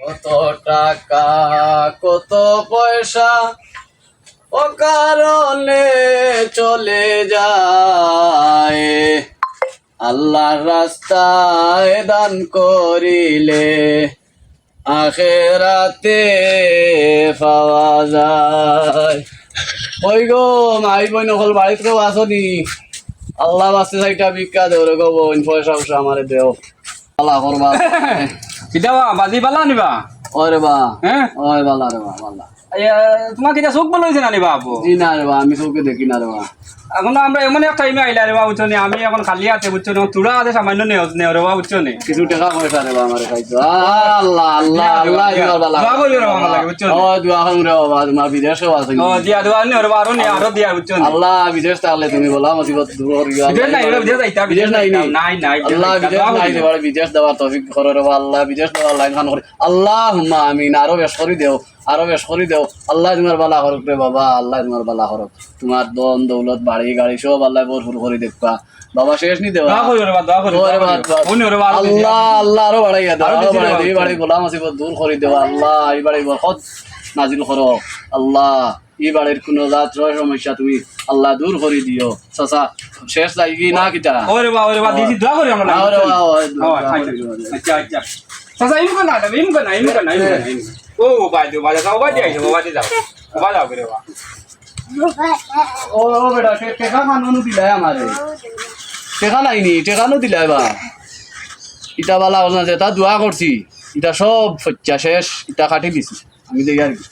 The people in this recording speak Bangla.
কত টাকা কত পয়সা ও কারণে চলে যায়, আল্লাহর রাস্তায় দান করিলে আখেরাতে পাওয়া যায়। ওই গো মাই বই নকল বাড়িতে কেউ আসনি? আল্লাহ বাস্তে সাইটা ভিক্ষা দেও রে গো বোন, পয়সা পয়সা আমারে দেও, আল্লাহ করবা। কিতাবা বাজি বালা নিবা? ওরে বা হ্যাঁ ওই বালা রে বা বালা। তোমার কিটা চোখ বলে হয়েছে না নিবা আপু? জি না রে বা, আমি চোখে দেখি না রে বা। এখন আমরা এমন একটা টাইমে আইলা রে বা, বুঝছো নি? আমি এখন খালি হাতে, বুঝছো নি? তুরা আছে সামান্য নেও রে বা, বুঝছো নি? কিছু টাকা পয়সা রে বা আমারে খাইতো। আল্লাহ আল্লাহ আল্লাহ ইমার বালা। দোয়া করিও রে বা আমার লাগে, বুঝছো নি? ও দোয়া করুম রে বাবা, তোমার বিদেশেও আছে। ও দিয়া দোয়া নেও রে বা, আরো দিয়া, বুঝছো নি? আল্লাহ বিদেশ থাকলে তুমি বলা মুসিবত দূর করিও। বিদেশ নাই রে, বিদেশ যাইতা, বিদেশ নাই নি? নাই নাই আল্লাহ বিদেশ নাই রে বাবা, বিদেশ দেওয়ার তৌফিক করো রে বাবা। আল্লাহ বিদেশ দেওয়ার লাইন খান করে। আল্লাহুম্মা আমিন। আরো বেশ করে দেও, আরো বেশ করে দেও। আল্লাহ তোমার বালা করুক রে বাবা, আল্লাহ তোমার বালা করুক। তোমার দন দৌলত বাড়ি গাড়ি সব আল্লাহ ভরপুর করে দেখবা বাবা। শেষ নি দেওয়া। দোয়া করিও রে বা, দোয়া করিও রে বা, উনি রে বা, আল্লাহ আল্লাহ আরো বাড়াইয়া দাও, আরো বাড়াই দিই বাড়ি গোলা মুসিবত দূর করে দেও। আল্লাহ এই বাড়ি বরকত নাজিল করো। আল্লাহ এই বাড়ির কোনো জাত সমস্যা তুমি আল্লাহ দূর করে দিও। চাচা শেষ লাগি না কিটা? ওরে বা দিদি দোয়া করি আমরা লাগে। আরে বাবা আচ্ছা আচ্ছা চাচা ইমকা না ও বাই দো বাই যাও, বাই যাও, বাই যাও, বাই যাও রে বা। ও বেটা টেকা খানো দিলাই আমারে, টেকা নাইনি, টেকা নো দিলাই বা। ইটা বালা কথা তা দোয়া করছি, ইটা সব সচ্চা শেষ, ইটা কাটি দিছি আমি দেখি আর কি।